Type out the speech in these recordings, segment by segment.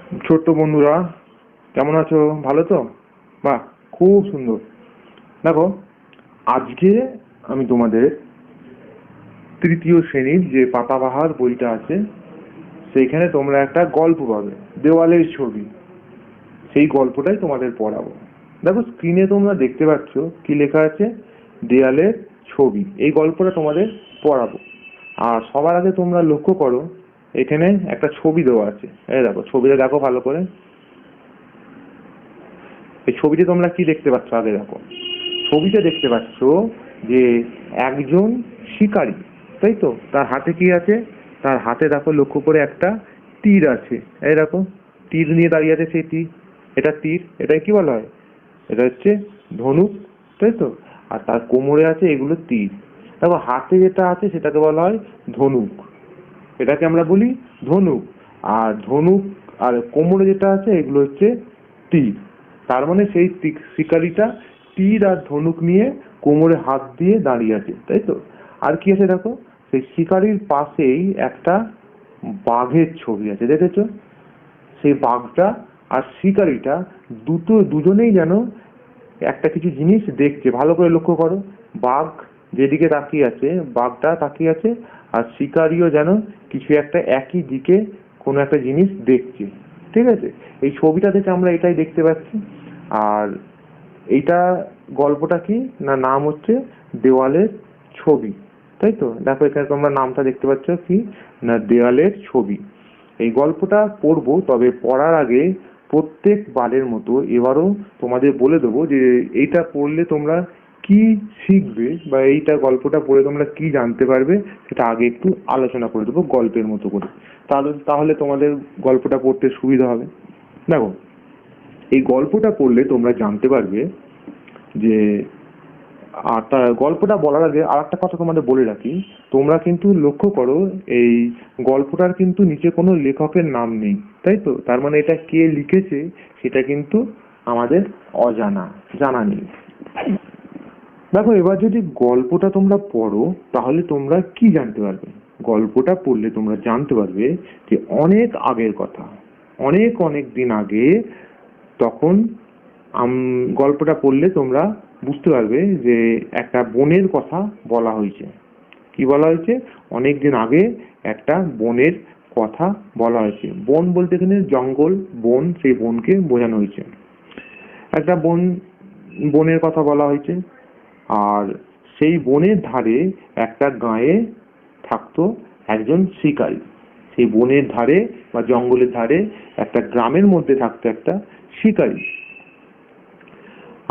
ছোট্ট বন্ধুরা, কেমন আছো? ভালো তো? বাহ, খুব সুন্দর। দেখো, আজকে আমি তোমাদের তৃতীয় শ্রেণীর যে পাতাবাহার বইটা আছে সেইখানে তোমরা একটা গল্প পাবে, দেওয়ালের ছবি। সেই গল্পটাই তোমাদের পড়াবো। দেখো, স্ক্রিনে তোমরা দেখতে পাচ্ছ কি লেখা আছে, দেয়ালের ছবি। এই গল্পটা তোমাদের পড়াবো। আর সবার আগে তোমরা লক্ষ্য করো, এখানে একটা ছবি দেওয়া আছে। এই দেখো, ছবিটা দেখো ভালো করে। এই ছবিতে তোমরা কি দেখতে পাচ্ছ? আগে দেখো, ছবিতে দেখতে পাচ্ছ যে একজন শিকারী, তাই তো? তার হাতে কি আছে? তার হাতে দেখো, লক্ষ্য করে একটা তীর আছে। এই দেখো, তীর নিয়ে দাঁড়িয়ে আছে সেই তীর। এটা তীর, এটা কি বলা হয়? এটা হচ্ছে ধনুক, তাই তো? আর তার কোমরে আছে এগুলো তীর। দেখো, হাতে যেটা আছে সেটাকে বলা হয় ধনুক, এটাকে আমরা বলি ধনুক। আর ধনুক আর কোমরে যেটা আছে এগুলো হচ্ছে তীর। তার মানে সেই শিকারিটা তীর আর ধনুক নিয়ে কোমরে হাত দিয়ে দাঁড়িয়ে আছে, তাই তো? আর কি আছে দেখো, সেই শিকারির পাশেই একটা বাঘের ছবি আছে, দেখেছো? সেই বাঘটা আর শিকারিটা দুজনেই যেন একটা কিছু জিনিস দেখছে। ভালো করে লক্ষ্য করো, বাঘ যেদিকে তাকিয়ে আছে, বাঘটা তাকিয়ে আছে, আর শিকারিও যেন কিছু একটা একই দিকে কোনো একটা জিনিস দেখছে। ঠিক আছে, এই ছবিটা থেকে আমরা এটাই দেখতে পাচ্ছি। আর এইটা গল্পটা কি না, নাম হচ্ছে দেওয়ালের ছবি, তাই তো? দেখো, এখানে তোমরা নামটা দেখতে পাচ্ছ কি না, দেওয়ালের ছবি। এই গল্পটা পড়বো, তবে পড়ার আগে প্রত্যেক বারের মতো এবারও তোমাদের বলে দেবো যে এইটা পড়লে তোমরা কি শিখবে, বা এইটা গল্পটা পড়ে তোমরা কি জানতে পারবে, সেটা আগে একটু আলোচনা করে দেবো গল্পের মতো করে। তাহলে তাহলে তোমাদের গল্পটা পড়তে সুবিধা হবে। দেখো, এই গল্পটা পড়লে তোমরা জানতে পারবে যে, আর তার গল্পটা বলার আগে আর একটা কথা তোমাদের বলে রাখি, তোমরা কিন্তু লক্ষ্য করো এই গল্পটার কিন্তু নিচে কোনো লেখকের নাম নেই, তাই তো? তার মানে এটা কে লিখেছে সেটা কিন্তু আমাদের অজানা, জানা নেই। দেখো, এবার যদি গল্পটা তোমরা পড়ো তাহলে তোমরা কি জানতে পারবে? গল্পটা পড়লে তোমরা জানতে পারবে যে অনেক আগের কথা, অনেক অনেক দিন আগে, তখন গল্পটা পড়লে তোমরা বুঝতে পারবে যে একটা বনের কথা বলা হয়েছে। কি বলা হয়েছে? অনেক দিন আগে একটা বনের কথা বলা হয়েছে। বন বলতে এখানে জঙ্গল, বন, সেই বনকে বোঝানো হয়েছে। একটা বনের কথা বলা হয়েছে। আর সেই বনের ধারে একটা গাঁয়ে থাকতো একজন শিকারী। সেই বনের ধারে বা জঙ্গলের ধারে একটা গ্রামের মধ্যে থাকতো একটা শিকারী।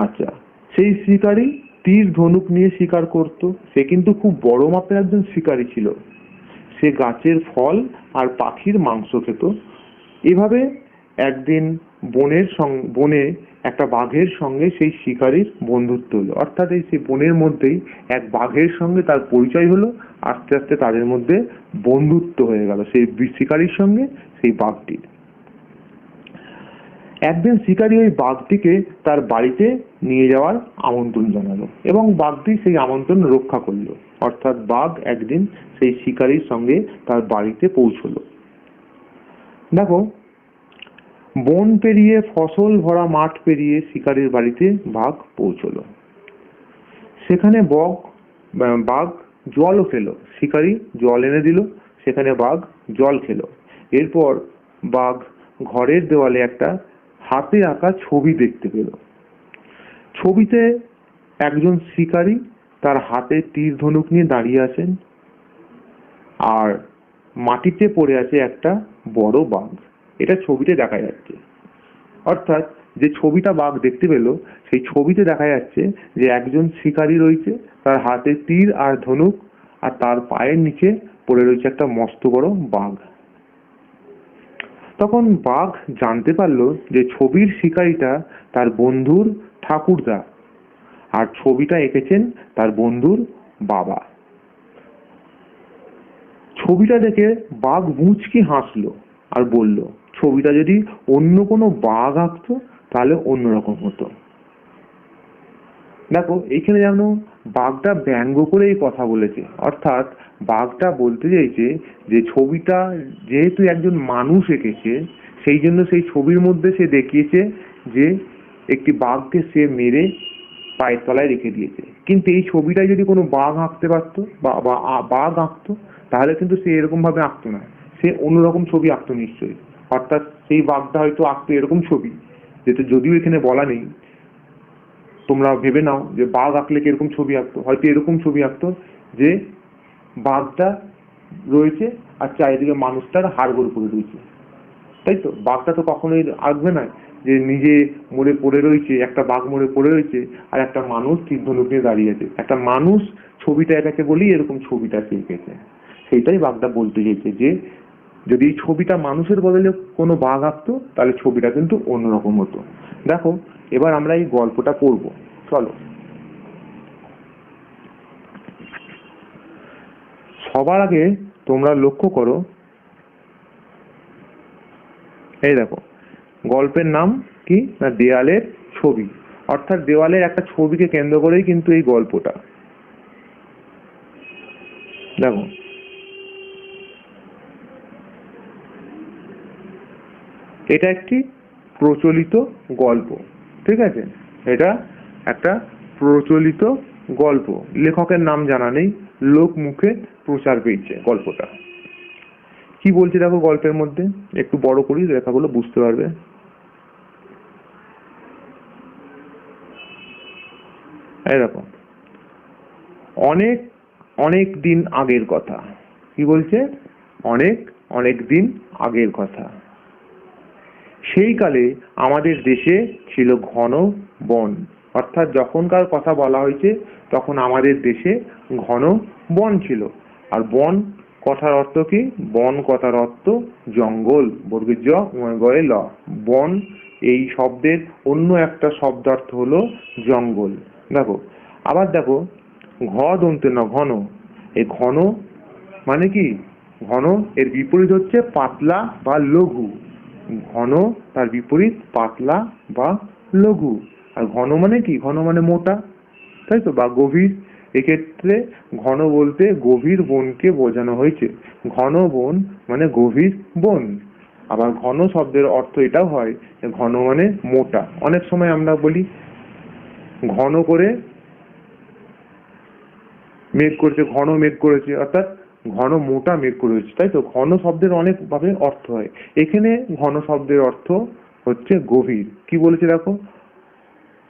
আচ্ছা, সেই শিকারী তীর ধনুক নিয়ে শিকার করত। সে কিন্তু খুব বড় মাপের একজন শিকারী ছিল। সে গাছের ফল আর পাখির মাংস খেত। এভাবে একদিন বনে একটা বাঘের সঙ্গে সেই শিকারীর বন্ধুত্ব হলো। অর্থাৎ এই সেই বনের মধ্যেই এক বাঘের সঙ্গে তার পরিচয় হলো। আস্তে আস্তে তাদের মধ্যে বন্ধুত্ব হয়ে গেল সেই শিকারীর সঙ্গে সেই বাঘটির। একদিন শিকারী ওই বাঘটিকে তার বাড়িতে নিয়ে যাওয়ার আমন্ত্রণ জানালো, এবং বাঘটি সেই আমন্ত্রণ রক্ষা করলো। অর্থাৎ বাঘ একদিন সেই শিকারীর সঙ্গে তার বাড়িতে পৌঁছলো। দেখো, বন পেরিয়ে, ফসল ভরা মাঠ পেরিয়ে শিকারীর বাড়িতে বাঘ পৌঁছলো। সেখানে বাঘ জলও খেলো। শিকারী জল এনে দিল, সেখানে বাঘ জল খেলো। এরপর বাঘ ঘরের দেওয়ালে একটা হাতে আঁকা ছবি দেখতে পেল। ছবিতে একজন শিকারী তার হাতে তীর ধনুক নিয়ে দাঁড়িয়ে আছেন, আর মাটিতে পড়ে আছে একটা বড় বাঘ। এটা ছবিতে দেখা যাচ্ছে। অর্থাৎ যে ছবিটা বাঘ দেখতে পেল, সেই ছবিতে দেখা যাচ্ছে যে একজন শিকারী রয়েছে, তার হাতে তীর আর ধনুক, আর তার পায়ের নিচে পড়ে রয়েছে একটা মস্ত বড় বাঘ। তখন বাঘ জানতে পারলো যে ছবির শিকারীটা তার বন্ধুর ঠাকুরদা, আর ছবিটা এঁকেছেন তার বন্ধুর বাবা। ছবিটা দেখে বাঘ মুচকি হাসলো আর বলল, ছবিটা যদি অন্য কোনো বাঘ আঁকতো তাহলে অন্যরকম হতো। দেখো, এইখানে যেন বাঘটা ব্যঙ্গ করে এই কথা বলেছে। অর্থাৎ বাঘটা বলতে চাইছে যে ছবিটা যেহেতু একজন মানুষ এঁকেছে, সেই জন্য সেই ছবির মধ্যে সে দেখিয়েছে যে একটি বাঘকে সে মেরে পায়ের তলায় রেখে দিয়েছে। কিন্তু এই ছবিটাই যদি কোনো বাঘ আঁকতে পারতো বা বাঘ আঁকতো, তাহলে কিন্তু সে এরকম ভাবে আঁকতো না, সে অন্যরকম ছবি আঁকতো নিশ্চয়ই। অর্থাৎ সেই বাঘটা হয়তো আঁকতো এরকম ছবি, যেটা যদিও এখানে বলা নেই। তোমরা ভেবে নাও যে বাঘ আঁকলে কিরকম ছবি আঁকতো, হয়তো এরকম ছবি আঁকতো যে বাঘটা রয়েছে আর চারিদিকে মানুষটার হাড়গোড় করে রয়েছে, তাই তো? বাঘটা তো কখনোই আঁকবে না যে নিজে মরে পড়ে রয়েছে, একটা বাঘ মরে পড়ে রয়েছে আর একটা মানুষ তীর ধনুক নিয়ে দাঁড়িয়ে আছে। একটা মানুষ ছবিটা এঁকেছে বলেই এরকম ছবিটা সে এঁকেছে। সেইটাই বাঘটা বলতে চেয়েছে যে যদি এই ছবিটা মানুষের বদলে কোনো বাঘ আঁকতো, তাহলে ছবিটা কিন্তু অন্যরকম হতো। দেখো, এবার আমরা এই গল্পটা পড়ব, চলো। সবার আগে তোমরা লক্ষ্য করো, এই দেখো গল্পের নাম কি না, দেয়ালের ছবি। অর্থাৎ দেওয়ালের একটা ছবিকে কেন্দ্র করেই কিন্তু এই গল্পটা। দেখো, এটা একটি প্রচলিত গল্প, ঠিক আছে? এটা একটা প্রচলিত গল্প, লেখকের নাম জানা নেই, লোক মুখে প্রচার পেয়েছে গল্পটা। কি বলছে দেখো গল্পের মধ্যে, একটু বড় করি লেখাগুলো বুঝতে পারবে। এই দেখো, অনেক অনেক দিন আগের কথা। কি বলছে? অনেক অনেক দিন আগের কথা। সেই কালে আমাদের দেশে ছিল ঘন বন। অর্থাৎ যখনকার কথা বলা হয়েছে তখন আমাদের দেশে ঘন বন ছিল। আর বন কথার অর্থ কি? বন কথার অর্থ জঙ্গল, বর্গের জ গয়ে ল। বন এই শব্দের অন্য একটা শব্দার্থ হলো জঙ্গল। দেখো, আবার দেখো, ঘ দন্তে ন ঘন। এই ঘন মানে কি? ঘন এর বিপরীত হচ্ছে পাতলা বা লঘু। ঘন তার বিপরীত পাতলা বা লঘু। আর ঘন মানে কি? ঘন মানে মোটা, তাই তো, বা গভীর। এক্ষেত্রে ঘন বলতে গভীর বনকে বোঝানো হয়েছে। ঘন বন মানে গভীর বন। আবার ঘন শব্দের অর্থ এটাও হয়, ঘন মানে মোটা। অনেক সময় আমরা বলি ঘন করে মেঘ করেছে, ঘন মেঘ করেছে, অর্থাৎ ঘন মোটা মেঘ করেছে, তাই তো? ঘন শব্দের অনেক ভাবে অর্থ হয়। এখানে ঘন শব্দের অর্থ হচ্ছে গভীর। কি বলেছে দেখো,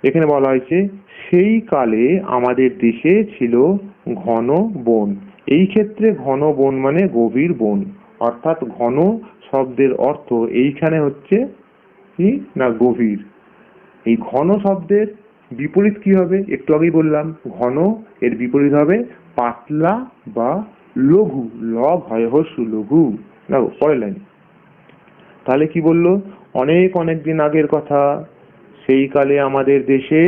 এখানে বলা হয়েছে সেই কালে আমাদের দেশে ছিল ঘন বন। এই ক্ষেত্রে ঘন বন মানে গভীর বন। অর্থাৎ ঘন শব্দের অর্থ এইখানে হচ্ছে কি না, গভীর। এই ঘন শব্দের বিপরীত কি হবে? একটু আগেই বললাম, ঘন এর বিপরীত হবে পাতলা বা লঘু। ল ভয় হস্যু লঘু। দেখো পরের লাইন, তাহলে কি বললো? অনেক অনেক দিন আগের কথা, সেই কালে আমাদের দেশে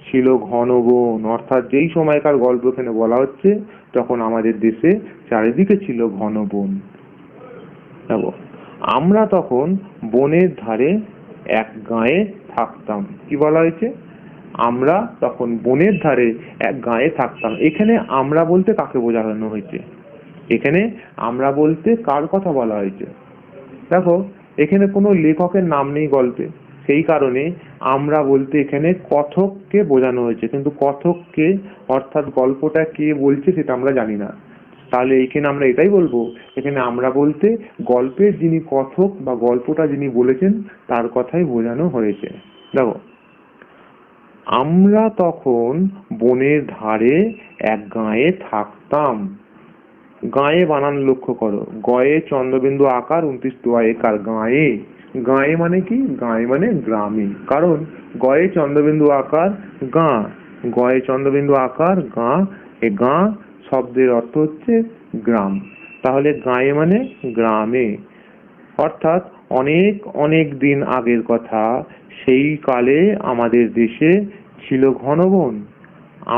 ছিল ঘন বন। অর্থাৎ যেই সময়কার গল্প এখানে বলা হচ্ছে তখন আমাদের দেশে চারিদিকে ছিল ঘন বন। দেখো, আমরা তখন বনের ধারে এক গাঁয়ে থাকতাম। কি বলা হয়েছে? আমরা তখন বনের ধারে এক গাঁয়ে থাকতাম। এখানে আমরা বলতে কাকে বোঝানো হয়েছে? এখানে আমরা বলতে কার কথা বলা হয়েছে? দেখো, এখানে কোনো লেখকের নাম নেই গল্পে, সেই কারণে আমরা বলতে এখানে কথককে বোঝানো হয়েছে। কিন্তু কথককে অর্থাৎ গল্পটা কে বলছে সেটা আমরা জানি না। তাহলে এখানে আমরা এটাই বলবো, এখানে আমরা বলতে গল্পের যিনি কথক বা গল্পটা যিনি বলেছেন তার কথাই বোঝানো হয়েছে। দেখো, আমরা তখন বনের ধারে এক গাঁয়ে থাকতাম। গাঁয়ে বানান লক্ষ্য করো, গয়ে চন্দ্রবিন্দু আকার 29 দোয়া একার। গাঁয়ে, গাঁয়ে মানে কি? গাঁয়ে মানে গ্রামে। কারণ গয়ে চন্দ্রবিন্দু আকার গাঁ, গয়ে চন্দ্রবিন্দু আকার গাঁ। এ গাঁ শব্দের অর্থ হচ্ছে গ্রাম। তাহলে গাঁয়ে মানে গ্রামে। অর্থাৎ অনেক অনেক দিন আগের কথা, সেই কালে আমাদের দেশে ছিল ঘন বন।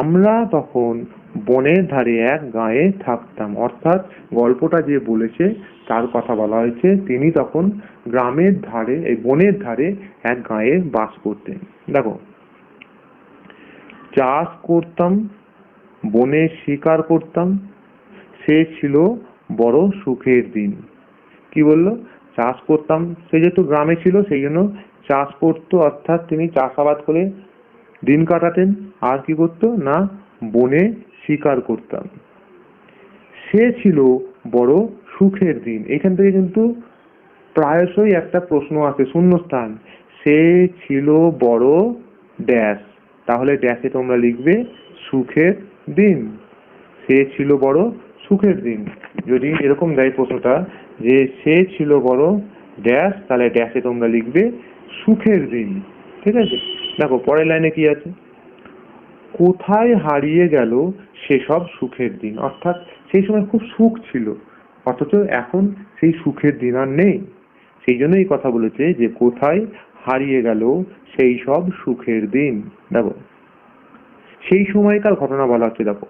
আমরা তখন বনের ধারে এক গাঁয়ে থাকতাম। অর্থাৎ গল্পটা যে বলেছে তার কথা বলা হয়েছে, তিনি তখন গ্রামের ধারে, এই বনের ধারে এক গাঁয়ে বাস করতেন। দেখো, চাষ করতাম, বনে শিকার করতাম, সে ছিল বড় সুখের দিন। কি বললো? চাষ করতাম, সে যেহেতু গ্রামে ছিল সেই জন্য চাষ করতো, অর্থাৎ তিনি চাষাবাদ করে দিন কাটাতেন। আর কি করতো না, বনে শিকার করতাম। সে ছিল বড় সুখের দিন। এখান থেকে কিন্তু প্রায়শই একটা প্রশ্ন আসে, শূন্যস্থান। সে ছিল বড় ড্যাশ, তাহলে ড্যাশে তোমরা লিখবে সুখের দিন। সে ছিল বড় সুখের দিন। যদি এরকম দেয় প্রশ্নটা যে সে ছিল বড় ড্যাশ, তাহলে ড্যাশে তোমরা লিখবে সুখের দিন। ঠিক আছে, দেখো পরের লাইনে কি আছে, কোথায় হারিয়ে গেল সেসব সুখের দিন। অর্থাৎ সেই সময় খুব সুখ ছিল, অথচ এখন সেই সুখের দিন আর নেই। সেই জন্য এই কথা বলেছে যে কোথায় হারিয়ে গেল সেই সব সুখের দিন। দেখো সেই সময়কার ঘটনা বলা হচ্ছে। দেখো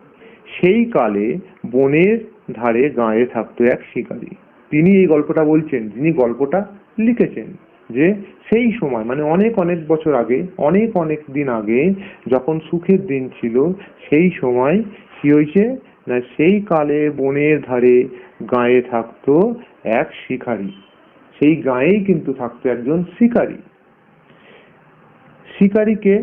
সেই কালে বনের ধারে গাঁয়ে থাকতো এক শিকারী। তিনি এই গল্পটা বলছেন, যিনি গল্পটা লিখেছেন, যে সেই সময় মানে অনেক অনেক বছর আগে, অনেক অনেক দিন আগে যখন সুখের দিন ছিল, সেই সময় কি হয়েছে না, সেই কালে বনের ধারে গাঁয়ে থাকতো এক শিকারী। সেই গাঁয়েই কিন্তু থাকতো একজন শিকারী। শিকারীকে,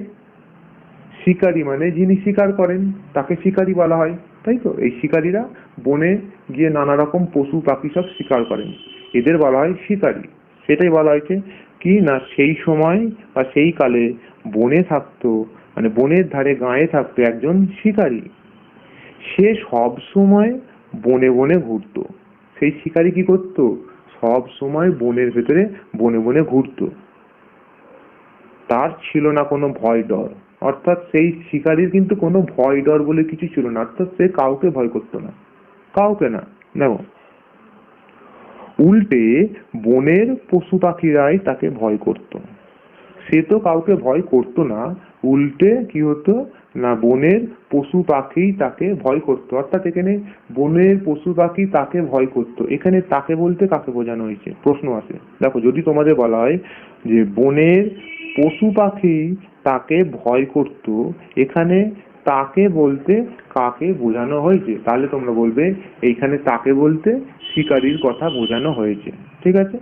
শিকারী মানে যিনি শিকার করেন তাকে শিকারী বলা হয়, তাই তো? এই শিকারীরা বনে গিয়ে নানা রকম পশু পাখি সব শিকার করেন, এদের বলা হয় শিকারী। সেটাই বলা হয়েছে কি না, সেই সময় বা সেই কালে বনে থাকতো, মানে বনের ধারে গাঁয়ে থাকতো একজন শিকারী। সে সব সময় বনে বনে ঘুরতো। সেই শিকারী কি করতো, সব সময় বনের ভেতরে বনে বনে ঘুরতো। তার ছিল না কোনো ভয় ডর, অর্থাৎ সেই শিকারীর কিন্তু কোনো ভয় ডর বলে কিছু ছিল না, অর্থাৎ সে কাউকে ভয় করতো না, কাউকে না। দেখো উল্টে বনের পশু পাখিরাই তাকে ভয় করত। সে তো কাউকে ভয় করতো না, উল্টে কি হতো না, বনের পশু পাখি তাকে ভয় করতো। অর্থাৎ এখানে বনের পশু পাখি তাকে ভয় করতো, এখানে তাকে বলতে কাকে বোঝানো হয়েছে প্রশ্ন আসে। দেখো যদি তোমাদের বলা হয় যে বনের পশু পাখি তাকে ভয় করত, এখানে তাকে বলতে কাকে বোঝানো হয়েছে, তাহলে তোমরা বলবে এইখানে তাকে বলতে শিকারীর কথা বোঝানো হয়েছে। ঠিক আছে,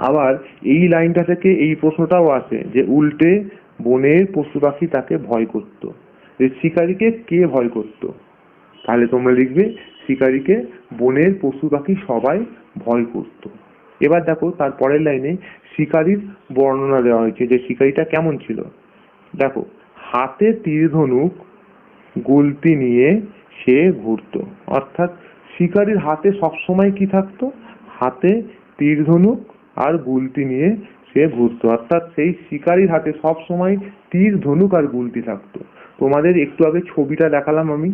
আবার এই লাইনটা থেকে এই প্রশ্নটাও আসে যে উল্টে বনের পশু পাখি তাকে ভয় করত, যে শিকারীকে কে ভয় করত, তাহলে তোমরা লিখবে শিকারীকে বনের পশু পাখি সবাই ভয় করত। এবার দেখো তার পরের লাইনে শিকারীর বর্ণনা দেওয়া হয়েছে যে শিকারীটা কেমন ছিল। দেখো হাতে তীর ধনুক গুলতি নিয়ে সে ঘুরতো। অর্থাৎ শিকারীর হাতে সবসময় কি থাকতো, হাতে তীর ধনুক আর গুলতি নিয়ে সে ঘুরতো। অর্থাৎ সেই শিকারীর হাতে সব সময় তীর ধনুক আর গুলতি থাকতো। তোমাদের একটু আগে ছবিটা দেখালাম আমি,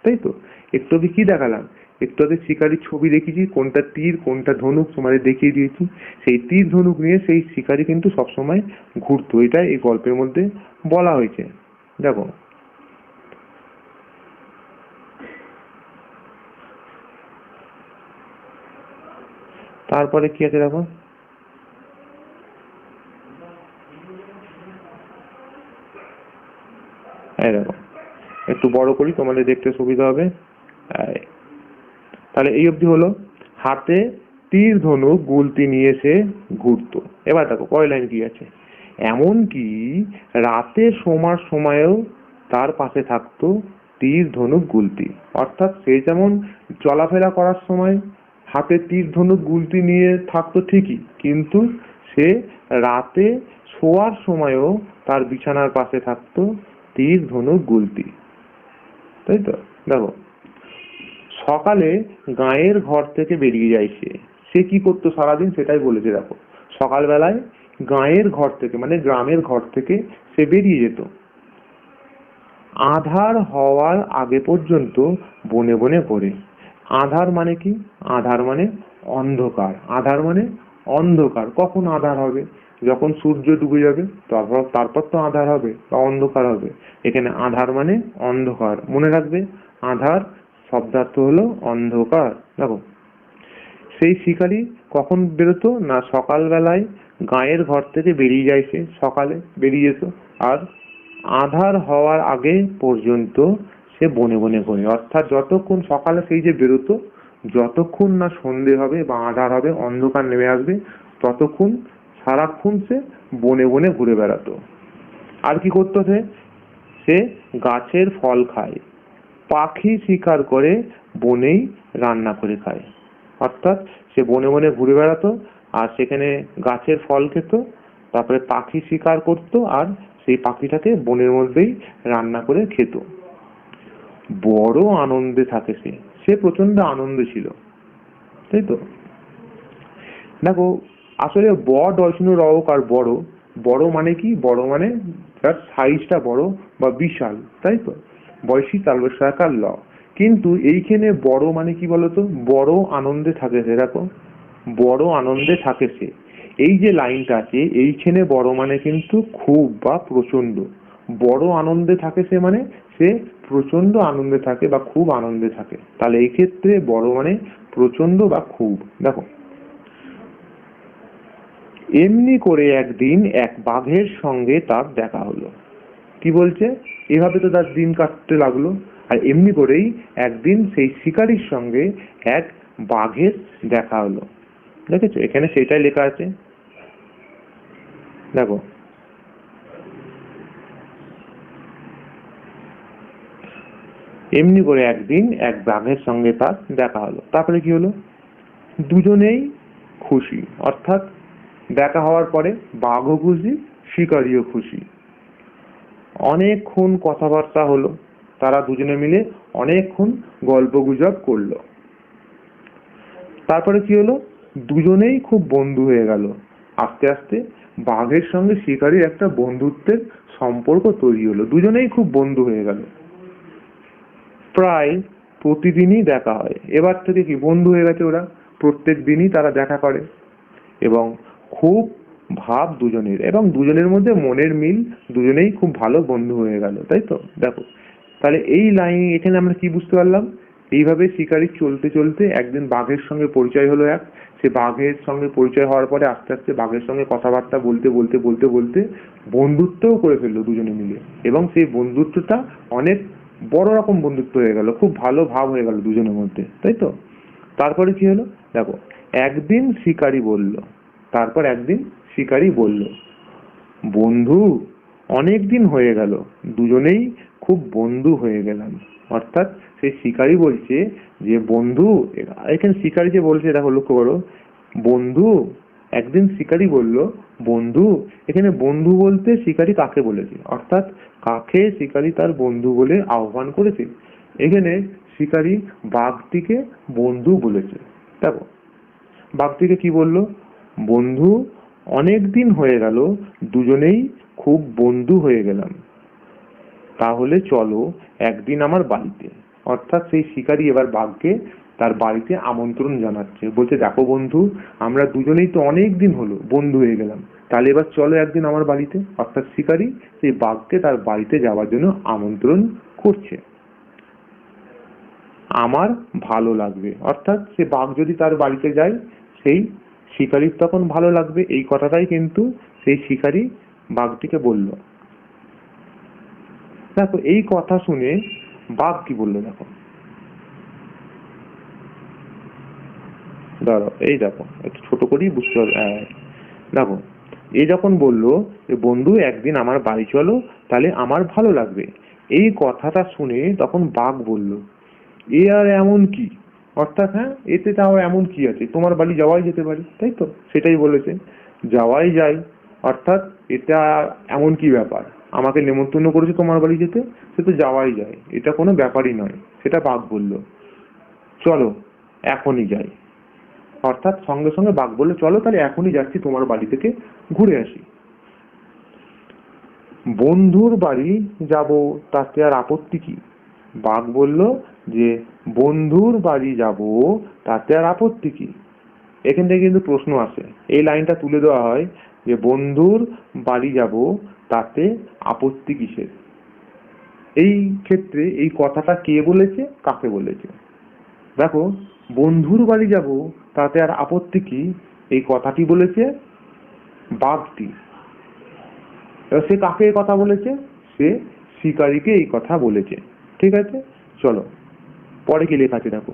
তাই তো? একটু আগে কি দেখালাম, একটু আগে শিকারীর ছবি দেখেছি, কোনটা তীর কোনটা ধনুক তোমাদের দেখিয়ে দিয়েছি। সেই তীর ধনুক নিয়ে সেই শিকারী কিন্তু সবসময় ঘুরতো, এটা এই গল্পের মধ্যে বলা হয়েছে। দেখো তারপরে কি আছে, দেখো এই দেখো একটু বড় করি তোমাদের দেখতে সুবিধা হবে। তাহলে এই অবধি হলো, হাতে তীর ধনুক গুলতি নিয়ে সে ঘুরতো। এবার দেখো পরের লাইন কি আছে, এমনকি রাতে শোমার সময়ও তার পাশে থাকতো তীর ধনুক গুলতি। অর্থাৎ সে যেমন চলাফেরা করার সময় হাতে তীর ধনুক গুলতি নিয়ে থাকতো ঠিকই, কিন্তু সে রাতে শোয়ার সময়ও তার বিছানার পাশে থাকতো তীর ধনুক গুলতি, তাই তো? দেখো সকালে গাঁয়ের ঘর থেকে বেরিয়ে যায় সে। সে কি করতো সারাদিন সেটাই বলেছে। দেখো সকালবেলায় গাঁয়ের ঘর থেকে মানে গ্রামের ঘর থেকে সে বেরিয়ে যেত, আঁধার হওয়ার আগে পর্যন্ত বনে বনে ঘোরে। আঁধার মানে কি, আঁধার মানে অন্ধকার। আঁধার মানে অন্ধকার। কখন আঁধার হবে, যখন সূর্য ডুবে যাবে, তারপর তো আঁধার হবে বা অন্ধকার হবে। এখানে আঁধার মানে অন্ধকার, মনে রাখবে আঁধার শব্দার্থ হলো অন্ধকার। দেখো সেই শিকারী কখন বেরোতো না, সকালবেলায় গাঁয়ের ঘর থেকে বেরিয়ে যায়, সে সকালে বেরিয়ে যেত, আর আঁধার হওয়ার আগে পর্যন্ত সে বনে বনে ঘোরে। অর্থাৎ যতক্ষণ সকালে সেই যে বেরোতো যতক্ষণ না সন্ধে হবে বা আঁধার হবে, অন্ধকার নেমে আসবে, ততক্ষণ সারাক্ষণ সে বনে বনে ঘুরে বেড়াতো। আর কি করতো সে? সে গাছের ফল খায়, পাখি শিকার করে, বনেই রান্না করে খায়। অর্থাৎ সে বনে বনে ঘুরে বেড়াতো, আর সেখানে গাছের ফল খেত, তারপরে পাখি শিকার করত, আর সেই পাখিটাকে বনের মধ্যেই রান্না করে খেত। বড় আনন্দে থাকে সে, সে প্রচন্ড আনন্দে ছিল, তাই তো? দেখো, আসলে বড় রওক আর বড়, বড় মানে কি? বড় মানে তার সাইজটা বড় বা বিশাল, তাই তো? বয়সী তালবসাকার ল। কিন্তু এইখানে বড় মানে কি বলতো? বড় আনন্দে থাকে সে। দেখো, বড় আনন্দে থাকে সে, এই যে লাইনটা আছে এইখানে বড় মানে কিন্তু খুব বা প্রচন্ড। বড় আনন্দে থাকে সে মানে সে প্রচন্ড আনন্দে থাকে বা খুব আনন্দে থাকে। তাহলে এই ক্ষেত্রে বড় মানে প্রচন্ড বা খুব। দেখো, এমনি করে একদিন এক বাঘের সঙ্গে তার দেখা হলো। কি বলছে? এভাবে তো তার দিন কাটতে লাগলো, আর এমনি করেই একদিন সেই শিকারীর সঙ্গে এক বাঘের দেখা হলো। দেখেছো, এখানে সেটাই লেখা আছে। দেখো, এমনি করে একদিন এক বাঘের সঙ্গে তার দেখা হলো। তারপরে কি হলো? দুজনেই খুশি। অর্থাৎ দেখা হওয়ার পরে বাঘও খুশি, শিকারীও খুশি। অনেকক্ষণ কথাবার্তা হলো, তারা দুজনে মিলে অনেকক্ষণ গল্পগুজব করলো। তারপরে কি হলো? দুজনেই খুব বন্ধু হয়ে গেল। আস্তে আস্তে বাঘের সঙ্গে শিকারীর একটা বন্ধুত্বের সম্পর্ক তৈরি হলো, দুজনেই খুব বন্ধু হয়ে গেল। প্রায় প্রতিদিনই দেখা হয়। এবার থেকে কি বন্ধু হয়ে গেছে ওরা, প্রত্যেক দিনই তারা দেখা করে, এবং খুব ভাব দুজনের, এবং দুজনের মধ্যে মনের মিল, দুজনেই খুব ভালো বন্ধু হয়ে গেল, তাই তো? দেখো, তাহলে এই লাইন এখানে আমরা কি বুঝতে পারলাম? এইভাবে শিকারী চলতে চলতে একদিন বাঘের সঙ্গে পরিচয় হলো এক। সে বাঘের সঙ্গে পরিচয় হওয়ার পরে আস্তে আস্তে বাঘের সঙ্গে কথাবার্তা বলতে বলতে বলতে বলতে বন্ধুত্বও করে ফেললো দুজনে মিলে, এবং সেই বন্ধুত্বটা অনেক বড় রকম বন্ধুত্ব হয়ে গেল, খুব ভালো ভাব হয়ে গেল দুজনের মধ্যে, তাই তো? তারপরে কি হলো? দেখো, একদিন শিকারী বলল, তারপর একদিন শিকারী বলল, বন্ধু, অনেক দিন হয়ে গেল, দুজনেই খুব বন্ধু হয়ে গেলাম। অর্থাৎ সেই শিকারী বলছে যে বন্ধু, এখানে শিকারী যে বলছে, দেখো লক্ষ্য করো, বন্ধু। একদিন শিকারী বলল বন্ধু, এখানে বন্ধু বলতে শিকারী কাকে বলেছে? অর্থাৎ কাকে শিকারী তার বন্ধু বলে আহ্বান করেছে? এখানে শিকারী বাঘটিকে বন্ধু বলেছে। দেখো, বাঘটিকে কি বললো? বন্ধু, অনেক দিন হয়ে গেল, দুজনেই খুব বন্ধু হয়ে গেলাম, তাহলে চলো একদিন আমার বাড়িতে। অর্থাৎ সেই শিকারী এবার বাঘকে তার বাড়িতে আমন্ত্রণ জানাচ্ছে, বলছে দেখো বন্ধু, আমরা দুজনেই তো অনেক দিন হলো বন্ধু হয়ে গেলাম, তাহলে এবার চলো একদিন আমার বাড়িতে। অর্থাৎ শিকারী সেই বাঘকে তার বাড়িতে যাওয়ার জন্য আমন্ত্রণ করছে। আমার ভালো লাগবে, অর্থাৎ সে বাঘ যদি তার বাড়িতে যায়, সেই শিকারীর তখন ভালো লাগবে, এই কথাটাই কিন্তু সেই শিকারী বাঘটিকে বলল। দেখো, এই কথা শুনে বাঘ কি বললো? দেখো, দাঁড়াও, এই দেখো একটু ছোট করেই বুঝতে হবে। দেখো, এই যখন বললো যে বন্ধু একদিন আমার বাড়ি চলো, তাহলে আমার ভালো লাগবে, এই কথাটা শুনে তখন বাঘ বলল, এ আর এমন কি? অর্থাৎ হ্যাঁ, এতে তাও এমন কি আছে, তোমার বাড়ি যাওয়াই যেতে পারি, তাই তো? সেটাই বলেছে, যাওয়াই যায়। অর্থাৎ এটা এমন কি ব্যাপার, আমাকে নেমন্তন্ন করেছে তোমার বাড়ি যেতে, সে তো যাওয়াই যায়, এটা কোনো ব্যাপারই নয়। সেটা বাঘ বলল, চলো এখনই যাই। অর্থাৎ সঙ্গে সঙ্গে বাঘ বললো, চলো তাহলে এখনই যাচ্ছি তোমার বাড়ি থেকে ঘুরে আসি। বন্ধুর বাড়ি যাব, তাতে আর আপত্তি কি? বাঘ বলল যে বন্ধুর বাড়ি যাব, তাতে আর আপত্তি কি? এখান থেকে কিন্তু প্রশ্ন আসে, এই লাইনটা তুলে দেওয়া হয় যে বন্ধুর বাড়ি যাব, তাতে আপত্তি কিসের? এই ক্ষেত্রে এই কথাটা কে বলেছে, কাকে বলেছে? দেখো, বন্ধুর বাড়ি যাব, তাতে আর আপত্তি কি, এই কথাটি বলেছে বাঘটি। সে কাকে এই কথা বলেছে? সে শিকারীকে এই কথা বলেছে। ঠিক আছে, চলো পরে কি লেখা আছে দেখো।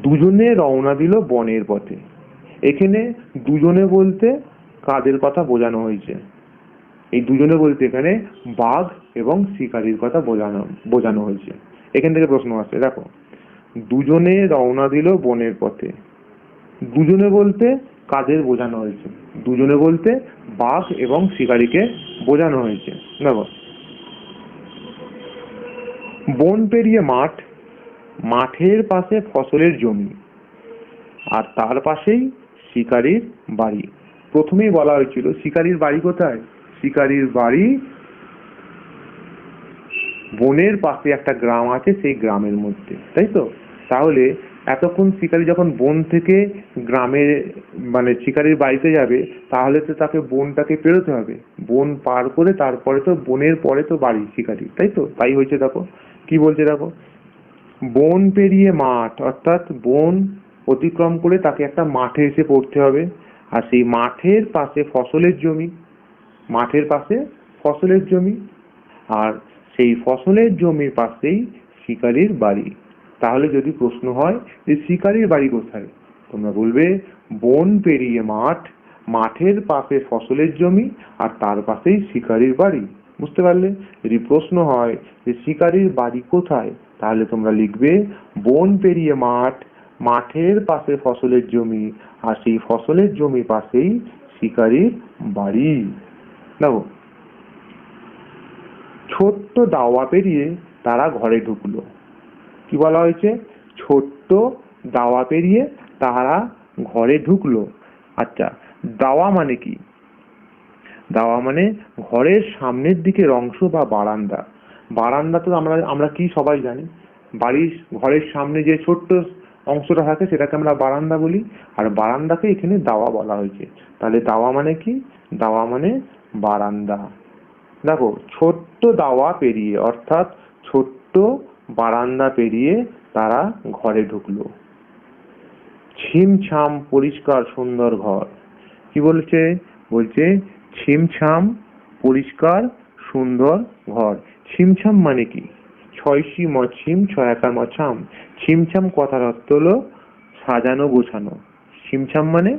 দুজনে রওনা দিল বনের পথে। এখানে দুজনে বলতে কাদের কথা বোঝানো হয়েছে? এই দুজনে বলতে এখানে বাঘ এবং শিকারীর কথা বোঝানো হয়েছে। এখান থেকে প্রশ্ন আসছে, দেখো, দুজনে রওনা দিল বনের পথে। দুজনে বলতে কাদের বোঝানো হয়েছে? দুজনে বলতে বাঘ এবং শিকারীকে বোঝানো হয়েছে। দেখো, বন পেরিয়ে মাঠ, মাঠের পাশে ফসলের জমি, আর তার পাশেই শিকারীর বাড়ি। প্রথমেই বলা হয়েছিল শিকারীর বাড়ি কোথায়? শিকারীর বাড়ি বনের পাশে একটা গ্রাম আছে, সেই গ্রামের মধ্যে, তাই তো? তাহলে এতক্ষণ শিকারী যখন বন থেকে গ্রামে মানে শিকারীর বাড়িতে যাবে, তাহলে তো তাকে বনটাকে পেরোতে হবে। বন পার করে তারপরে তো বনের পরে তো বাড়ি শিকারী, তাই তো? তাই হয়েছে। দেখো কি বলছে, দেখো, বন পেরিয়ে মাঠ, অর্থাৎ বন অতিক্রম করে তাকে একটা মাঠে এসে পড়তে হবে। আর সেই মাঠের পাশে ফসলের জমি, মাঠের পাশে ফসলের জমি, আর সেই ফসলের জমির পাশেই শিকারীর বাড়ি। তাহলে যদি প্রশ্ন হয় যে শিকারীর বাড়ি কোথায়, তোমরা বলবে বন পেরিয়ে মাঠ, মাঠের পাশে ফসলের জমি, আর তার পাশেই শিকারীর বাড়ি। বুঝতে পারলে? যদি প্রশ্ন হয় যে শিকারীর বাড়ি কোথায়, তাহলে তোমরা লিখবে বন পেরিয়ে মাঠ, মাঠের পাশে ফসলের জমি, আর সেই ফসলের জমির পাশেই শিকারীর বাড়ি। দেখো, ছোট্ট দাওয়া পেরিয়ে তারা ঘরে ঢুকলো। কি বলা হয়েছে? ছোট্ট দাওয়া পেরিয়ে তারা ঘরে ঢুকলো। আচ্ছা, দাওয়া মানে কি? দাওয়া মানে ঘরের সামনের দিকের অংশ বা বারান্দা। বারান্দা তো আমরা কি সবাই জানি, বাড়ির ঘরের সামনে যে ছোট্ট অংশটা থাকে সেটাকে আমরা বারান্দা বলি, আর বারান্দাকে এখানে দাওয়া বলা হয়েছে। তাহলে দাওয়া মানে কি? দাওয়া মানে বারান্দা। দেখো, ছোট্ট দাওয়া পেরিয়ে অর্থাৎ ছোট্ট বারান্দা পেরিয়ে তারা ঘরে ঢুকলো। ছিমছাম পরিষ্কার সুন্দর ঘর। কি বলছে? বলছে ছিমছাম পরিষ্কার সুন্দর ঘর। ছিমছাম মানে কি? ছয়সি মছিম ছয়াকার মছাম। ছিমছাম কথার অর্থ হলো সাজানো গোছানো। ছিমছাম মানে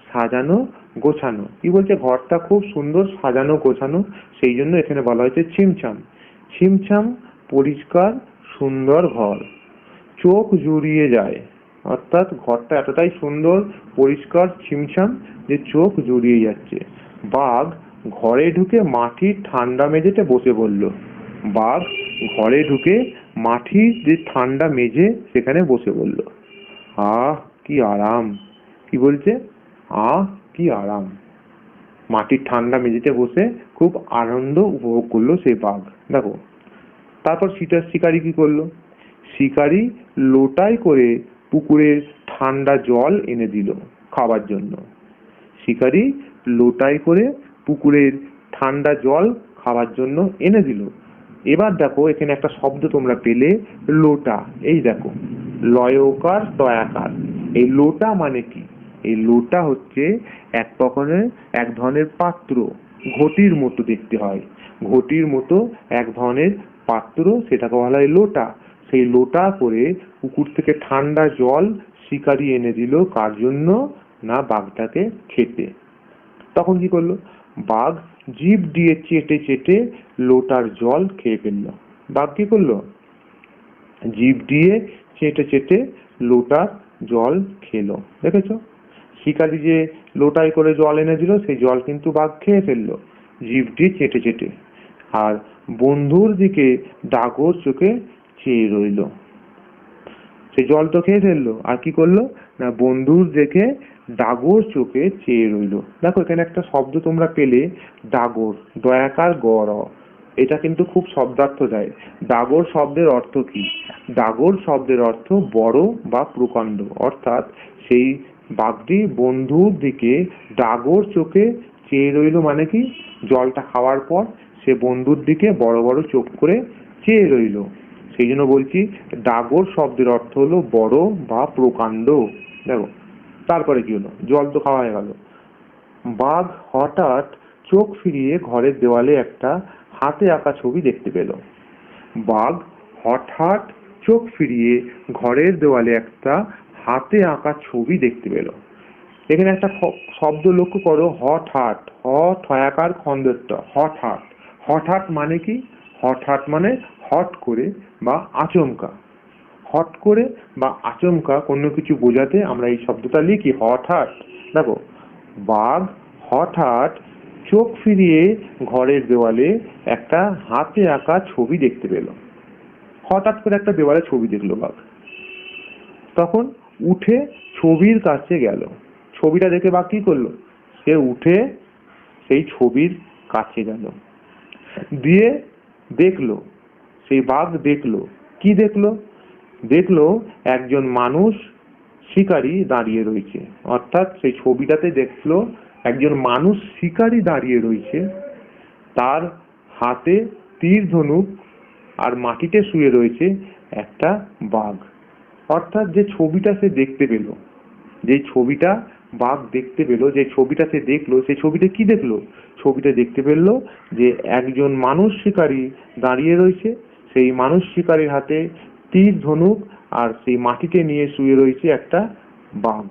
সাজানো গোছানো। কি বলছে? ঘরটা খুব সুন্দর সাজানো গোছানো, সেই জন্য এখানে বলা হয়েছে ছিমছাম। ছিমছাম পরিষ্কার সুন্দর ঘর। চোখ জুড়িয়ে যায়, অর্থাৎ ঘরটা এতটাই সুন্দর পরিষ্কার ছিমছাম যে চোখ জুড়িয়ে যাচ্ছে। বাঘ ঘরে ঢুকে মাটির ঠান্ডা মেঝেতে বসে পড়ল। বাঘ ঘরে ঢুকে মাটির যে ঠান্ডা মেঝে সেখানে বসে পড়ল। আহ কি আরাম! কি বলছে? আহ কি আরাম! মাটির ঠান্ডা মেঝেতে বসে খুব আনন্দ উপভোগ করলো সেই বাঘ। দেখো, তারপর শিকারী কি করলো? শিকারী লোটায় করে পুকুরের ঠান্ডা জল এনে দিল খাবার জন্য। শিকারী লোটায় করে পুকুরের ঠান্ডা জল খাবার জন্য এনে দিল। এবার দেখো, এখানে একটা শব্দ তোমরা পেলে, লোটা। এই দেখো, লয়কার তয়াকার। এই লোটা মানে কি? এই লোটা হচ্ছে এক ধরনের পাত্র, ঘটির মতো দেখতে হয়। ঘটির মতো এক ধরনের পাত্র, সেটাকে বলা হয় লোটা। সেই লোটা করে পুকুর থেকে ঠান্ডা জল শিকারী এনে দিল কার জন্য? না বাঘটাকে খেতে। তখন কি করলো? বাঘ জিভ দিয়ে চেটে চেটে লোটার জল খেয়ে ফেললো। বাঘ কি করলো? জিভ দিয়ে চেটে চেটে লোটার জল খেলো। দেখেছো? শিকারী যে লোটায় করে জল এনে দিল, সেই জল কিন্তু বাঘ খেয়ে ফেললো জিভ দিয়ে চেটে চেটে। আর বন্ধুর দিকে ডাগর চোখে চেয়ে রইল। সেই জল তো খেয়ে ফেললো, আর কি করলো? না বন্ধুর দেখে ডাগর চোখে চেয়ে রইল। দেখো, এখানে একটা শব্দ তোমরা পেলে, ডাগর, দয়াকার গড়। এটা কিন্তু খুব শব্দার্থ দেয়। ডাগর শব্দের অর্থ কি? ডাগর শব্দের অর্থ বড় বা প্রকাণ্ড। অর্থাৎ সেই বাঘটি বন্ধুর দিকে ডাগর চোখে চেয়ে রইল মানে কি? জলটা খাওয়ার পর সে বন্ধুর দিকে বড় বড় চোখ করে চেয়ে রইল। সেই জন্য বলছি ডাগর শব্দের অর্থ হলো বড় বা প্রকাণ্ড। দেখো, তারপরে কি হলো? জল তো খাওয়া হয়ে গেল। বাঘ হঠাৎ চোখ ফিরিয়ে ঘরের দেওয়ালে একটা হাতে আঁকা ছবি দেখতে পেল। বাঘ হঠাৎ চোখ ফিরিয়ে ঘরের দেওয়ালে একটা হাতে আঁকা ছবি দেখতে পেল। এখানে একটা শব্দ লক্ষ্য করো, হঠাৎ, ঠয়াকার খন্ডেরটা, হঠাৎ। হঠাৎ মানে কি? হঠাৎ মানে হট করে বা আচমকা। হট করে বা আচমকা কোনো কিছু বোঝাতে আমরা এই শব্দটা লিখি হঠাৎ। দেখো, বাঘ হঠাৎ চোখ ফিরিয়ে ঘরের দেওয়ালে একটা হাতে আঁকা ছবি দেখতে পেল। হঠাৎ করে একটা দেওয়ালে ছবি দেখলো বাঘ। তখন উঠে ছবির কাছে গেল। ছবিটা দেখে বাঘ কি করলো? সে উঠে সেই ছবির কাছে গেল, দিয়ে দেখলো, সেই বাঘ দেখলো, কি দেখলো? দেখলো একজন মানুষ শিকারী দাঁড়িয়ে রয়েছে। অর্থাৎ সেই ছবিটাতে দেখলো একজন মানুষ শিকারী দাঁড়িয়ে রয়েছে, তার হাতে তীর ধনুক, আর মাটিতে শুয়ে রয়েছে একটা বাঘ। অর্থাৎ যে ছবিটা সে দেখতে পেল, যে ছবিটা বাঘ দেখতে পেল, যে ছবিটা সে দেখলো, সেই ছবিটা কি দেখলো? ছবিটা দেখতে পেল যে একজন মানুষ শিকারী দাঁড়িয়ে রয়েছে, সেই মানুষ শিকারীর হাতে তীর ধনুক, আর সেই মাটিতে নিয়ে শুয়ে রয়েছে একটা বাঘ।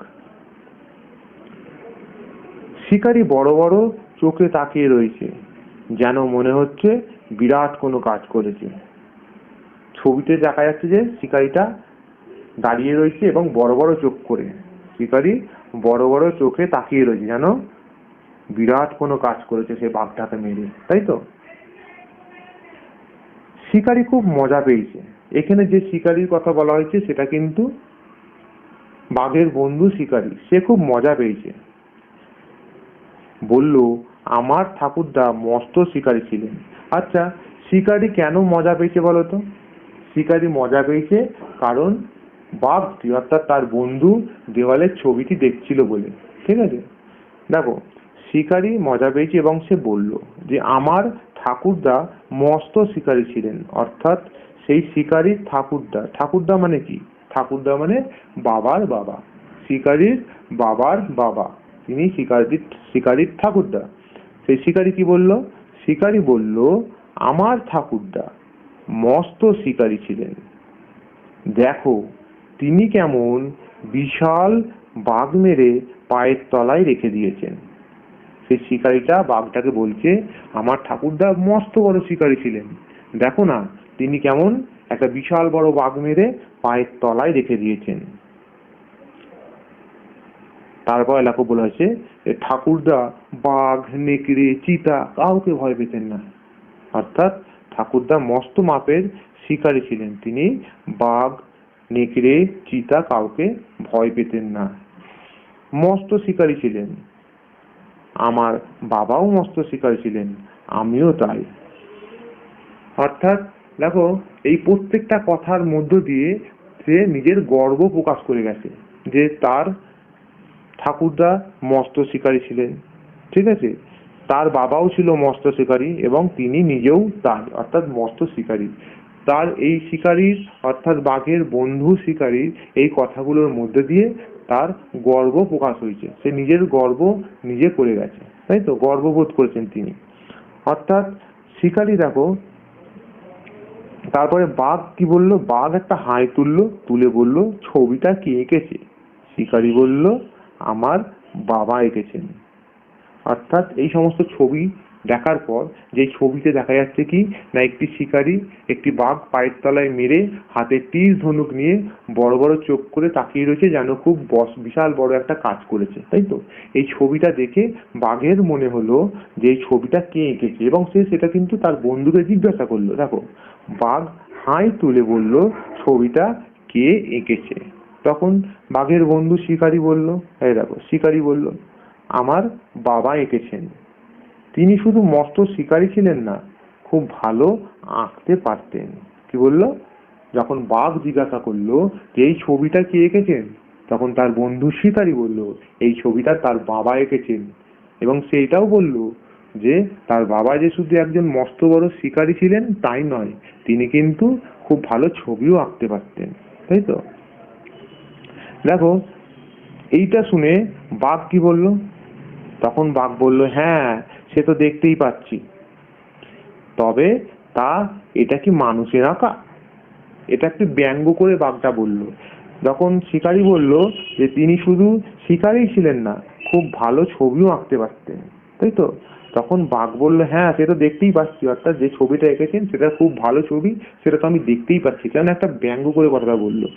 শিকারী বড় বড় চোখে তাকিয়ে রয়েছে, যেন মনে হচ্ছে বিরাট কোনো কাজ করেছে। ছবিতে দেখা যাচ্ছে যে শিকারীটা দাঁড়িয়ে রয়েছে এবং বড় বড় চোখ করে, শিকারী বড় বড় চোখে তাকিয়ে রয়েছে, যেন বিরাট কোনো কাজ করেছে সে বাঘটাকে মেরে, তাই তো? শিকারী খুব মজা পেয়েছে। এখানে যে শিকারীর কথা বলা হয়েছে সেটা কিন্তু বাঘের বন্ধু শিকারী। সে খুব মজা পেয়েছে। বলল, আমার ঠাকুরদা মস্ত শিকারী ছিলেন। আচ্ছা, শিকারী কেন মজা পেয়েছে বলতো? শিকারী মজা পেয়েছে কারণ বাঘটি অর্থাৎ তার বন্ধু দেওয়ালের ছবিটি দেখছিল বলে। ঠিক আছে, দেখো, শিকারী মজা পেয়েছে এবং সে বলল যে আমার ঠাকুরদা মস্ত শিকারী ছিলেন। অর্থাৎ সেই শিকারীর ঠাকুরদা, ঠাকুরদা মানে কি? ঠাকুরদা মানে বাবার বাবা, শিকারীর বাবার বাবা, তিনি শিকারীর ঠাকুরদা। সেই শিকারী কি বলল? শিকারী বলল, আমার ঠাকুরদা মস্ত শিকারী ছিলেন। দেখো তিনি কেমন বিশাল বাঘ মেরে পায়ের তলায় রেখে দিয়েছেন। সেই শিকারীটা বাঘটাকে বলছে, আমার ঠাকুরদা মস্ত বড় শিকারী ছিলেন, দেখো না তিনি কেমন একটা বিশাল বড় বাঘ মেরে পায়ের তলায় রেখে দিয়েছেন। তারপর এলাকা বলা হয়েছে ঠাকুরদা বাঘ, নেকড়ে, চিতা কাউকে ভয় পেতেন না। অর্থাৎ ঠাকুরদা মস্ত মাপের শিকারী ছিলেন, তিনি বাঘ, নেকড়ে, চিতা কাউকে ভয় পেতেন না, মস্ত শিকারী ছিলেন। আমার বাবাও মস্ত শিকারী ছিলেন, আমিও তাই। অর্থাৎ দেখো, এই প্রত্যেকটা কথার মধ্য দিয়ে সে নিজের গর্ব প্রকাশ করে গেছে যে তার ঠাকুরদা মস্ত শিকারী ছিলেন। ঠিক আছে, তার বাবাও ছিল মস্ত শিকারী এবং তিনি নিজেও তাই, অর্থাৎ মস্ত শিকারী। তার এই শিকারীর অর্থাৎ বাঘের বন্ধু শিকারীর এই কথাগুলোর মধ্যে দিয়ে তার গর্ব প্রকাশ হয়েছে। সে নিজের গর্ব নিজে করে গেছে, তাই তো? গর্ববোধ করেছেন তিনি। অর্থাৎ শিকারী দেখো, তারপরে বাঘ কি বললো? বাঘ একটা হাই তুলে বলল, ছবিটা কে এঁকেছে? শিকারী বলল, আমার বাবা এঁকেছেন। অর্থাৎ এই সমস্ত ছবি দেখার পর যে ছবিতে দেখা যাচ্ছে কি না, একটি শিকারী একটি বাঘ পায়ের তলায় মেরে হাতে তীর ধনুক নিয়ে বড় বড় চোখ করে তাকিয়ে রয়েছে, যেন খুব বিশাল বড় একটা কাজ করেছে, তাই তো? এই ছবিটা দেখে বাঘের মনে হলো যে এই ছবিটা কে এঁকেছে, এবং সে সেটা কিন্তু তার বন্ধুকে জিজ্ঞাসা করলো। দেখো, বাঘ হাই তুলে বলল, ছবিটা কে এঁকেছে? তখন বাঘের বন্ধু শিকারী বলল, এই দেখো, শিকারী বলল, আমার বাবা এঁকেছেন। তিনি শুধু মস্ত শিকারী ছিলেন না, খুব ভালো আঁকতে পারতেন। কি বললো? যখন বাঘ জিজ্ঞাসা করলো যে এই ছবিটা কে এঁকেছেন, তখন তার বন্ধু শিকারী বলল, এই ছবিটা তার বাবা এঁকেছেন। এবং সেইটাও বলল যে তার বাবা যে শুধু একজন মস্ত বড় শিকারী ছিলেন তাই নয়, তিনি কিন্তু খুব ভালো ছবিও আঁকতে পারতেন, তাই তো? দেখো, এইটা শুনে বাঘ কি বলল? তখন বাঘ বলল, হ্যাঁ সে তো দেখতেই পাচ্ছি, তবে এটা কি মানুষের আঁকা? এটা একটু ব্যঙ্গ করে বাঘটা বলল, যখন শিকারী বলল যে তিনি শুধু শিকারই ছিলেন না, খুব ভালো ছবিও আঁকতে পারতেন, তাই তো? তখন বাঘ বলল, হ্যাঁ সে তো দেখতেই পাচ্ছি, অর্থাৎ যে ছবিটা এঁকেছেন সেটা খুব ভালো ছবি, সেটা তো আমি দেখতেই পাচ্ছি। কেন একটা ব্যঙ্গ করে কথাটা বললো।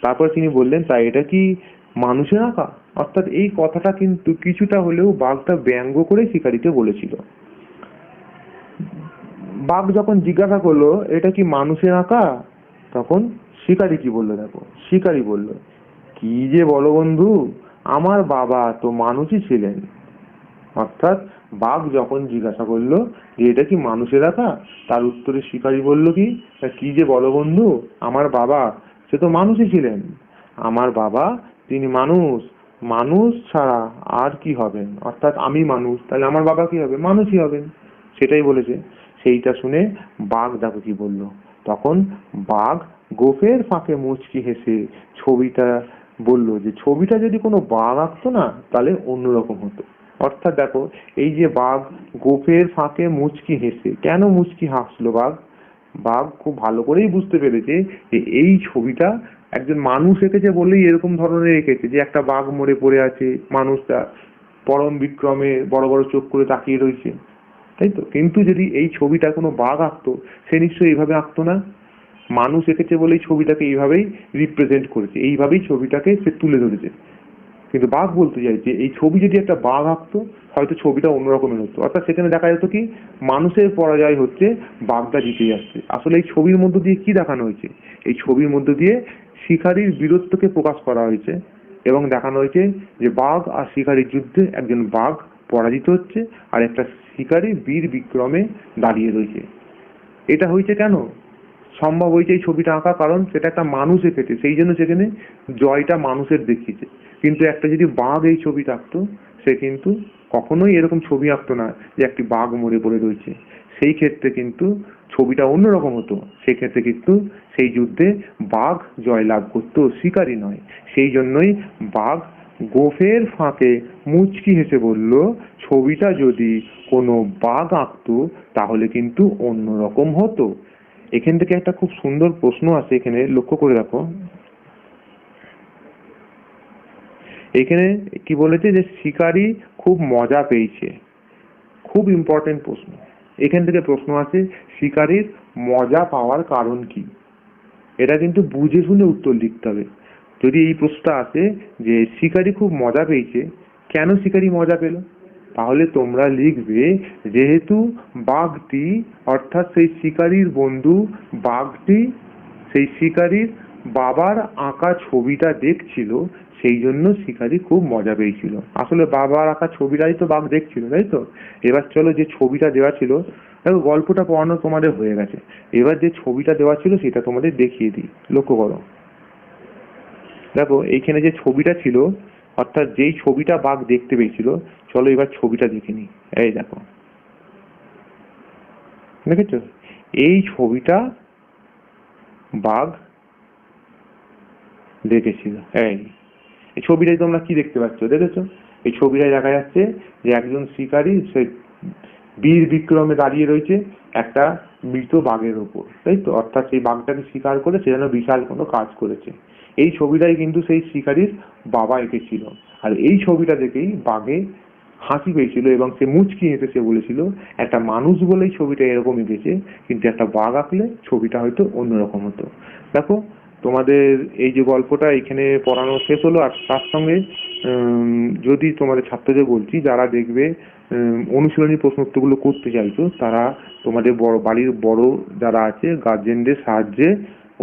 তারপর তিনি বললেন, তাই এটা কি মানুষের আঁকা? অর্থাৎ এই কথাটা কিন্তু কিছুটা হলেও বাঘটা ব্যঙ্গ করে শিকারীকে বলেছিল। বাঘ যখন জিজ্ঞাসা করলো এটা কি মানুষের আঁকা, তখন শিকারী কি বললো দেখো। শিকারী বলল, কি যে বলো বন্ধু, আমার বাবা তো মানুষই ছিলেন। অর্থাৎ বাঘ যখন জিজ্ঞাসা করলো যে এটা কি মানুষের আঁকা, তার উত্তরে শিকারী বলল কি, কি যে বলো বন্ধু, আমার বাবা সে তো মানুষই ছিলেন। আমার বাবা তিনি মানুষ, মানুষ ছাড়া আর কি হবেন? অর্থাৎ আমি মানুষ, তাহলে আমার বাবা কি হবে? মানুষই হবেন। সেটাই বলেছে। সেইটা শুনে বাঘ দেখো কি বলল। তখন বাঘ গোফের ফাঁকে মুচকি হেসে ছবিটা বলল যে ছবিটা যদি কোনো বাঘ আঁকতো না তাহলে অন্যরকম হতো। অর্থাৎ দেখো, এই যে বাঘ গোফের ফাঁকে মুচকি হেসে, কেন মুচকি হাসলো বাঘ? বাঘ খুব ভালো করেই বুঝতে পেরেছে যে এই ছবিটা একজন মানুষ এঁকেছে বলেই এরকম ধরনের এঁকেছে, যে একটা বাঘ মরে পড়ে আছে, মানুষটা পরম বিক্রমে বড় বড় চোখ করে তাকিয়ে রয়েছে, তাই তো? কিন্তু যদি এই ছবিটা কোনো বাঘ আঁকতো, সে নিশ্চয়ই এইভাবে আঁকতো না। মানুষ এঁকেছে বলেই ছবিটাকে এইভাবেই রিপ্রেজেন্ট করেছে, এইভাবেই ছবিটাকে সে তুলে ধরেছে। কিন্তু বাঘ বলতে চাইছে এই ছবি যদি একটা বাঘ আঁকতো হয়তো ছবিটা অন্যরকমের হতো। অর্থাৎ সেখানে দেখা যেত কি, মানুষের পরাজয় হচ্ছে, বাঘটা জিতে যাচ্ছে। আসলে এই ছবির মধ্য দিয়ে কি দেখানো হয়েছে? এই ছবির মধ্য দিয়ে শিকারীর বীরত্বকে প্রকাশ করা হয়েছে এবং দেখানো হয়েছে যে বাঘ আর শিকারীর যুদ্ধে একজন বাঘ পরাজিত হচ্ছে আর একটা শিকারী বীর বিক্রমে দাঁড়িয়ে রয়েছে। এটা হয়েছে কেন সম্ভব হয়েছে এই ছবিটা আঁকা? কারণ সেটা একটা মানুষ এঁকেছে, সেই জন্য সেখানে জয়টা মানুষের দেখিয়েছে। কিন্তু একটা যদি বাঘ এই ছবিটা আঁকতো, সে কিন্তু কখনোই এরকম ছবি আঁকতো না যে একটি বাঘ মরে পড়ে রয়েছে। সেই ক্ষেত্রে কিন্তু ছবিটা অন্যরকম হতো। সেই ক্ষেত্রে কিন্তু সেই যুদ্ধে বাঘ জয়লাভ করতো, শিকারী নয়। সেই জন্যই বাঘ গোফের ফাঁকে মুচকি হেসে বলল, ছবিটা যদি কোনো বাঘ আঁকতো তাহলে কিন্তু অন্যরকম হতো। এখান থেকে একটা খুব সুন্দর প্রশ্ন আছে, এখানে লক্ষ্য করে রাখো। এখানে কি বলেছে যে শিকারী খুব মজা পেয়েছে। খুব ইম্পর্টেন্ট প্রশ্ন। এখান থেকে প্রশ্ন আছে, শিকারীর মজা পাওয়ার কারণ কি? এটা কিন্তু বুঝে শুনে উত্তর লিখতে হবে। যদি এই প্রশ্নটা আসে যে শিকারী খুব মজা পেয়েছে, কেন শিকারী মজা পেল, তাহলে তোমরা লিখবে যেহেতু বাঘটি, অর্থাৎ সেই শিকারীর বন্ধু বাঘটি সেই শিকারীর বাবার আঁকা ছবিটা দেখছিল, সেই জন্য শিকারী খুব মজা পেয়েছিল। আসলে বাবার আঁকা ছবিটাই তো বাঘ দেখছিল, তাই তো? এবার চলো, যে ছবিটা দেওয়া ছিল, দেখো গল্পটা পড়ানো তোমাদের হয়ে গেছে, এবার যে ছবিটা দেওয়া ছিল সেটা তোমাদের দেখিয়ে দিই। লক্ষ্য করো, দেখো এইখানে যে ছবিটা ছিল, অর্থাৎ যেই ছবিটা বাঘ দেখতে পেয়েছিল, চলো এবার ছবিটা দেখে নি। এই দেখো, দেখেছো? এই ছবিটা বাঘ দেখেছিল। এই এই ছবিটাই তোমরা কি দেখতে পাচ্ছ, দেখেছো? এই ছবিটাই দেখা যাচ্ছে যে একজন শিকারী সে বীর বিক্রমে দাঁড়িয়ে রয়েছে একটা মৃত বাঘের ওপর, তাই তো? অর্থাৎ সেই বাঘটাকে শিকার করে সে যেন বিশাল কোনো কাজ করেছে। এই ছবিটাই কিন্তু সেই শিকারীর বাবা এঁকেছিল। আর এই ছবিটা দেখেই বাঘে হাসি পেয়েছিল এবং সে মুচকি হেসে সে বলেছিল একটা মানুষ বলেই ছবিটা এরকম এঁকেছে, কিন্তু একটা বাঘ আঁকলে ছবিটা হয়তো অন্যরকম হতো। দেখো, তোমাদের এই যে গল্পটা এখানে পড়ানো শেষ হলো। আর তার সঙ্গে যদি তোমাদের ছাত্রদের বলছি, যারা দেখবে অনুশীলনী প্রশ্ন উত্তরগুলো করতে চাইছো, তারা তোমাদের বড় বাড়ির বড় যারা আছে গার্জেনদের সাহায্যে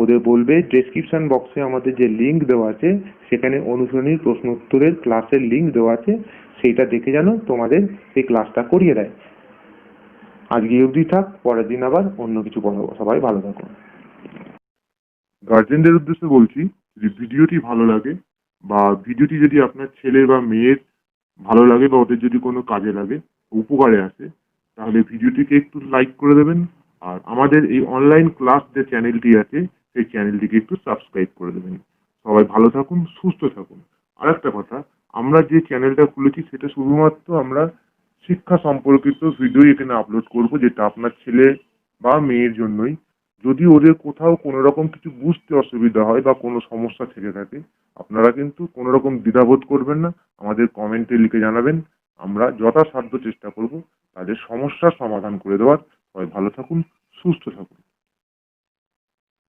ওদের বলবে ডেসক্রিপশন বক্সে আমাদের যে লিঙ্ক দেওয়া আছে সেখানে অনুশীলনীর প্রশ্ন উত্তরের ক্লাসের লিঙ্ক দেওয়া আছে, সেইটা দেখে যেন তোমাদের সেই ক্লাসটা করিয়ে দেয়। আজকে অবধি থাক, পরের দিন আবার অন্য কিছু পড়াবো। সবাই ভালো থাকো। গার্জেনদের উদ্দেশ্যে বলছি, যদি ভিডিওটি ভালো লাগে বা ভিডিওটি যদি আপনার ছেলে বা মেয়ের ভালো লাগে বা ওদের যদি কোনো কাজে লাগে, উপকারে আসে, তাহলে ভিডিওটিকে একটু লাইক করে দেবেন। আর আমাদের এই অনলাইন ক্লাস যে চ্যানেলটি আছে সেই চ্যানেলটিকে একটু সাবস্ক্রাইব করে দেবেন। সবাই ভালো থাকুন, সুস্থ থাকুন। আর একটা কথা, আমরা যে চ্যানেলটা খুলেছি সেটা শুধুমাত্র আমরা শিক্ষা সম্পর্কিত ভিডিও এখানে আপলোড করব, যেটা আপনার ছেলে বা মেয়ের জন্যই। যদি ওদের কোথাও কোনো রকম কিছু বুঝতে অসুবিধা হয় বা কোনো সমস্যা থেকে থাকে, আপনারা কিন্তু কোনো রকম দ্বিধাবোধ করবেন না, আমাদের কমেন্টে লিখে জানাবেন। আমরা যথাসাধ্য চেষ্টা করব তাদের সমস্যার সমাধান করে দেওয়ার। সবাই ভালো থাকুন, সুস্থ থাকুন।